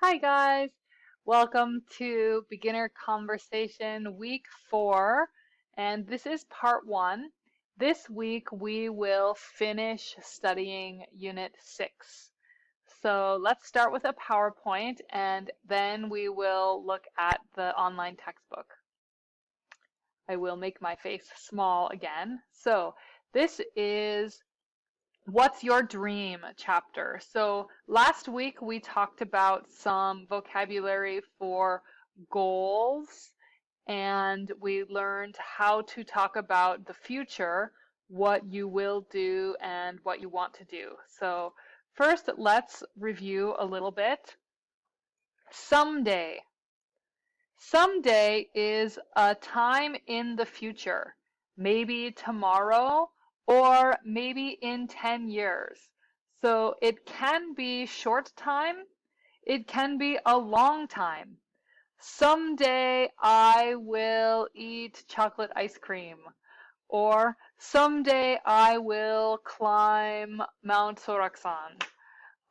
Hi guys, welcome to Beginner Conversation Week 4, and this is part 1. This week we will finish studying Unit 6. So let's start with a PowerPoint and then we will look at the online textbook. I will make my face small again. So this is What's Your Dream chapter. So last week we talked about some vocabulary for goals and we learned how to talk about the future, what you will do and what you want to do. So first let's review a little bit. Someday. Someday is a time in the future, maybe tomorrow or maybe in 10 years. So it can be short time, it can be a long time. Someday I will eat chocolate ice cream, or someday I will climb Mount Soraksan.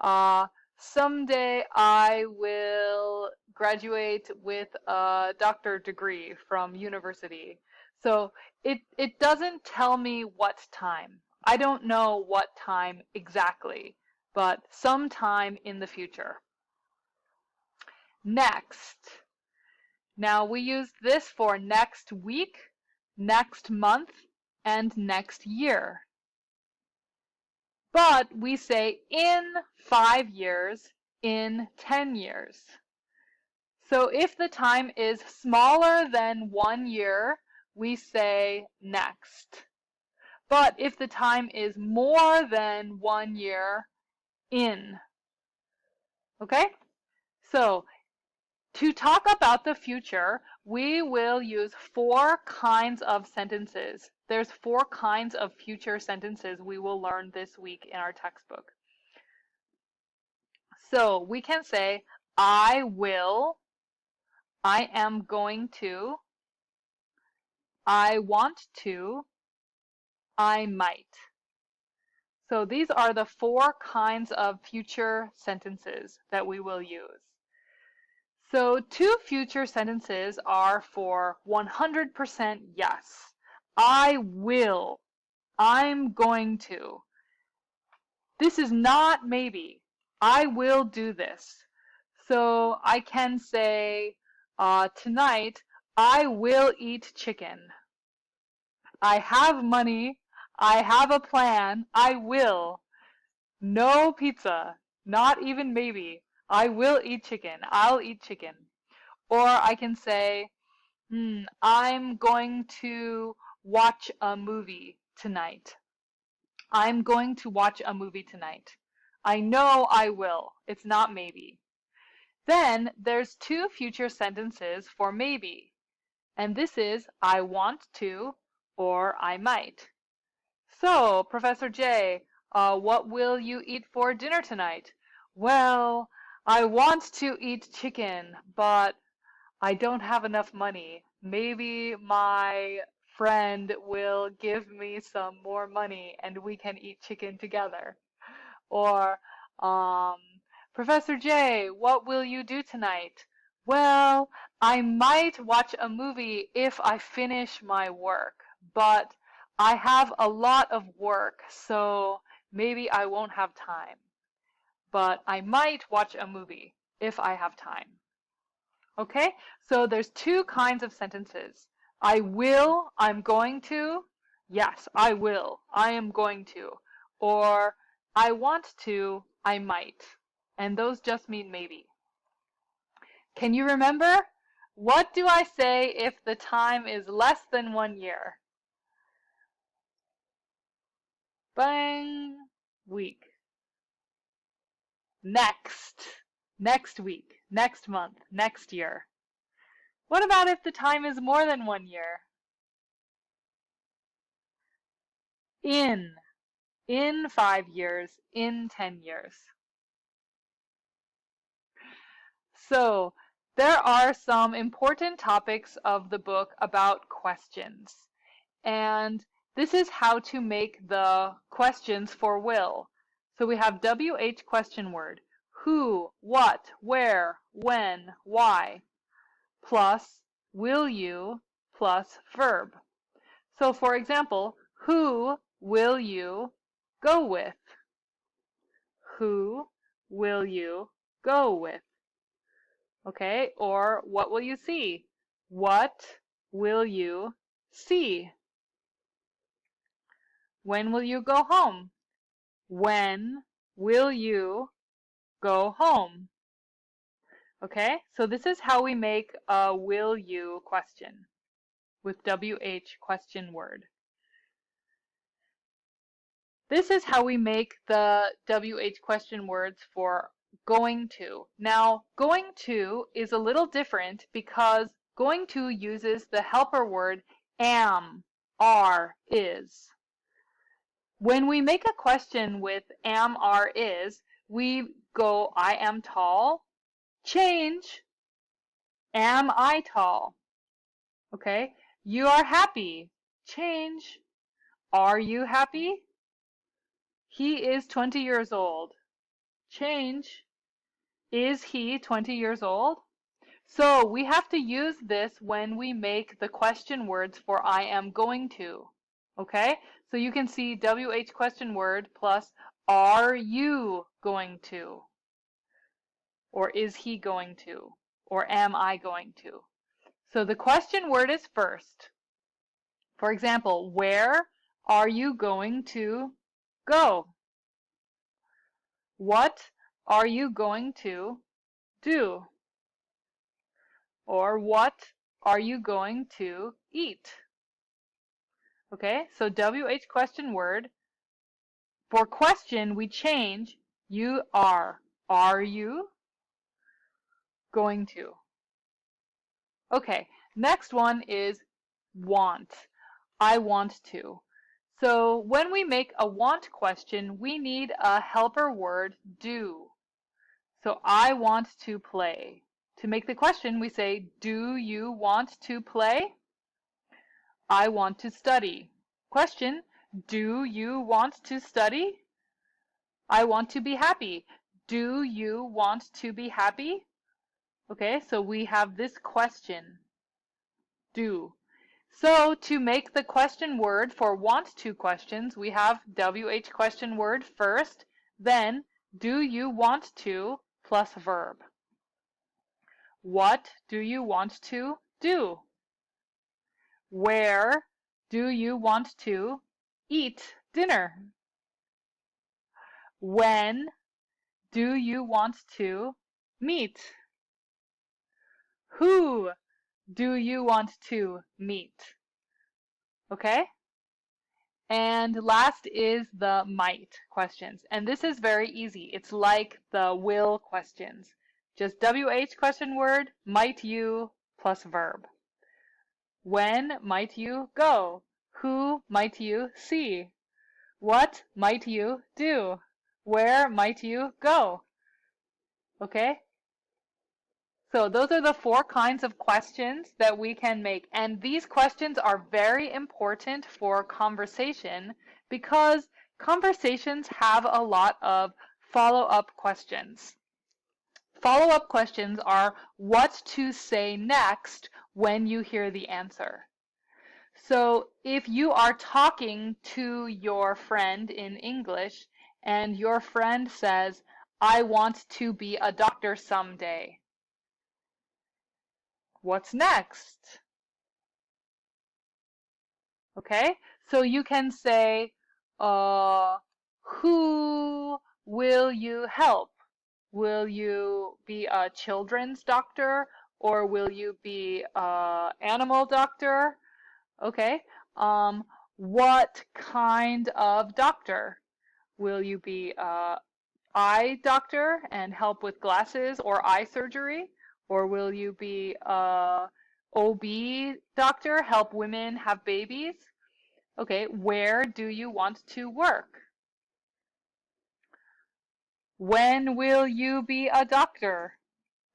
Uh, Someday I will graduate with a doctor degree from university. So it doesn't tell me what time. I don't know what time exactly, but sometime in the future. Next. Now we use this for next week, next month, and next year. But we say in 5 years, in 10 years. So if the time is smaller than 1 year, we say next. But if the time is more than 1 year, in. Okay? So to talk about the future, we will use 4 kinds of sentences. There's 4 kinds of future sentences we will learn this week in our textbook. So we can say, I will, I am going to, I want to, I might. So these are the 4 kinds of future sentences that we will use. So 2 future sentences are for 100% yes. I will. I'm going to. This is not maybe. I will do this. So I can say, tonight, I will eat chicken. I have money. I have a plan. I will. No pizza. Not even maybe. I will eat chicken. I'll eat chicken. Or I can say, I'm going to watch a movie tonight. I'm going to watch a movie tonight. I know I will. It's not maybe. Then there's 2 future sentences for maybe. And this is I want to or I might. So, Professor J, what will you eat for dinner tonight? Well, I want to eat chicken, but I don't have enough money. Maybe my friend will give me some more money and we can eat chicken together. Or, um, Professor J, what will you do tonight? Well, I might watch a movie if I finish my work, but I have a lot of work, so maybe I won't have time. But I might watch a movie if I have time. Okay, so there's 2 kinds of sentences. I will, I'm going to. Yes, I will, I am going to. Or I want to, I might. And those just mean maybe. Can you remember? What do I say if the time is less than 1 year? Bang! Week. Next. Next week. Next month. Next year. What about if the time is more than 1 year? In. In 5 years. In 10 years. So, there are some important topics of the book about questions. And this is how to make the questions for will. So we have WH question word. who, what, where, when, why, plus will you plus verb. So for example, who will you go with? Who will you go with? Okay, or what will you see? What will you see? When will you go home? When will you go home? Okay, so this is how we make a will you question with WH question word. This is how we make the WH question words for going to. Now, going to is a little different because going to uses the helper word am, are, is. When we make a question with am, are, is, we go I am tall, change, am I tall? Okay, you are happy, change, are you happy? He is 20 years old. Change. Is he 20 years old? So we have to use this when we make the question words for I am going to. Okay? So you can see WH question word plus are you going to? Or is he going to? Or am I going to? So the question word is first. For example, where are you going to go? What are you going to do? Or what are you going to eat? Okay, so WH question word. For question, we change you are. Are you going to? Okay, next one is want. I want to. So when we make a want question, we need a helper word do. So I want to play. To make the question, we say, do you want to play? I want to study. Question, do you want to study? I want to be happy. Do you want to be happy? Okay, so we have this question, do. So to make the question word for want to questions, we have WH question word first, then do you want to plus verb. What do you want to do? Where do you want to eat dinner? When do you want to meet? Who do you want to meet? Okay? And last is the might questions. And this is very easy. It's like the will questions. Just WH question word, might you plus verb. When might you go? Who might you see? What might you do? Where might you go? Okay? So those are the 4 kinds of questions that we can make. And these questions are very important for conversation because conversations have a lot of follow-up questions. Follow-up questions are what to say next when you hear the answer. So if you are talking to your friend in English and your friend says, I want to be a doctor someday. What's next? Okay, so you can say, who will you help? Will you be a children's doctor or will you be an animal doctor? Okay, what kind of doctor? Will you be an eye doctor and help with glasses or eye surgery? Or will you be a OB doctor, help women have babies? Okay, where do you want to work? When will you be a doctor?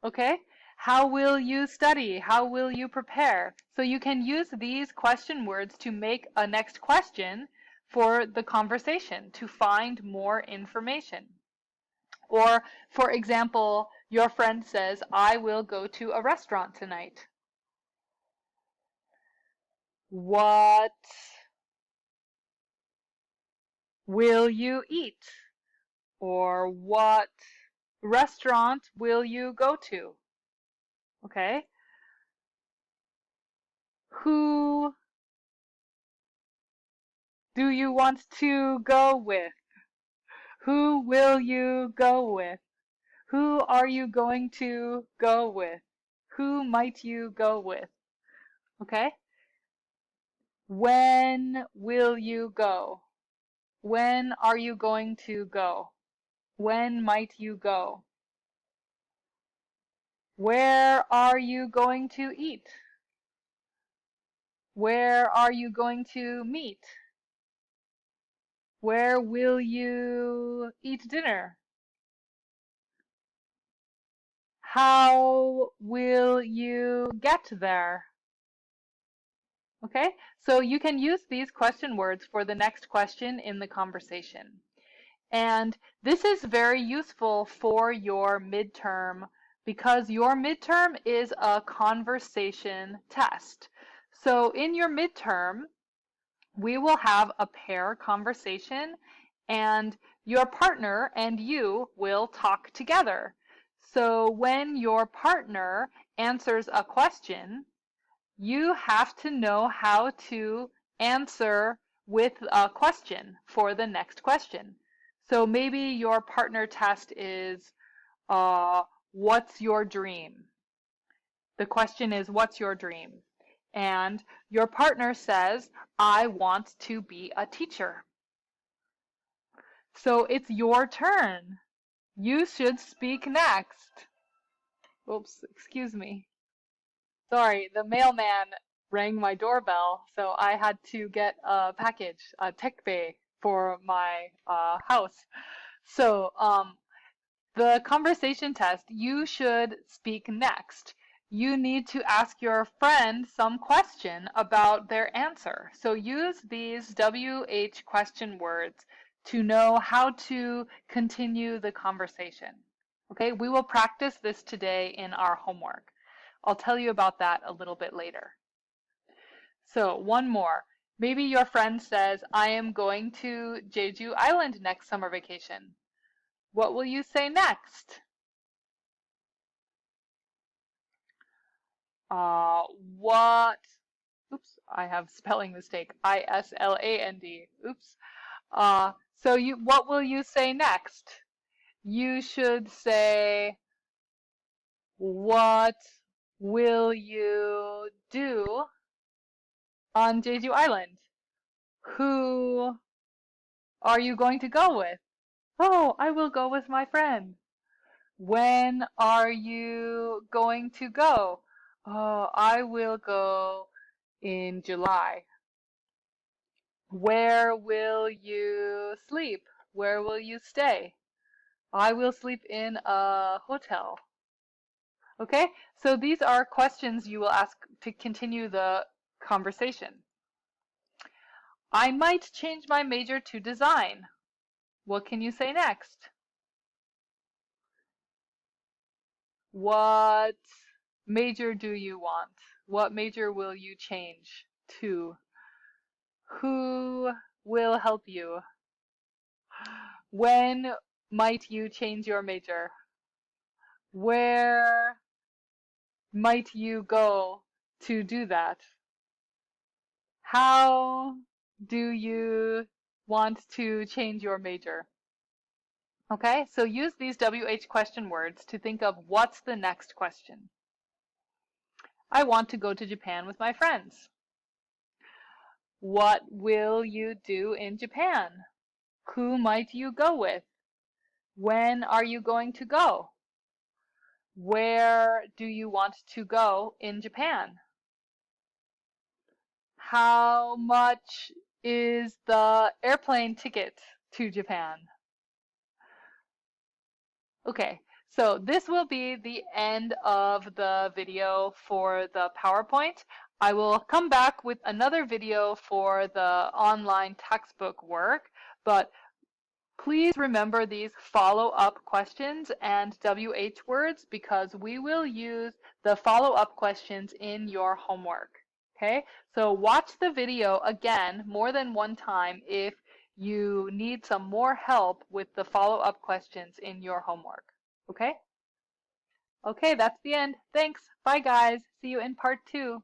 Okay, how will you study? How will you prepare? So you can use these question words to make a next question for the conversation to find more information. Or, for example, your friend says, I will go to a restaurant tonight. What will you eat? Or what restaurant will you go to? Okay. Who do you want to go with? Who will you go with? Who are you going to go with? Who might you go with? Okay? When will you go? When are you going to go? When might you go? Where are you going to eat? Where are you going to meet? Where will you eat dinner? How will you get there? Okay, so you can use these question words for the next question in the conversation. And this is very useful for your midterm because your midterm is a conversation test. So in your midterm, we will have a pair conversation and your partner and you will talk together. So when your partner answers a question, you have to know how to answer with a question for the next question. So maybe your partner test is, what's your dream? The question is, what's your dream? And your partner says, I want to be a teacher. So it's your turn. You should speak next. Oops, excuse me. Sorry, the mailman rang my doorbell, so I had to get a package, a 택배 for my house. So the conversation test, you should speak next. You need to ask your friend some question about their answer. So use these WH question words to know how to continue the conversation. Okay, we will practice this today in our homework. I'll tell you about that a little bit later. So one more. Maybe your friend says, I am going to Jeju Island next summer vacation. What will you say next? What? Oops, I have spelling mistake. Island. Oops. What will you say next? You should say, what will you do on Jeju Island? Who are you going to go with? Oh, I will go with my friend. When are you going to go? Oh, I will go in July. Where will you sleep? Where will you stay? I will sleep in a hotel. Okay, so these are questions you will ask to continue the conversation. I might change my major to design. What can you say next? What major do you want? What major will you change to? Who will help you? When might you change your major? Where might you go to do that? How do you want to change your major? Okay, so use these WH question words to think of what's the next question. I want to go to Japan with my friends. What will you do in Japan? Who might you go with? When are you going to go? Where do you want to go in Japan? How much is the airplane ticket to Japan? Okay, so this will be the end of the video for the PowerPoint. I will come back with another video for the online textbook work, but Please remember these follow-up questions and WH words because we will use the follow-up questions in your homework. Okay, so watch the video again more than one time if you need some more help with the follow-up questions in your homework. Okay? Okay, that's the end. Thanks. Bye, guys. See you in part 2.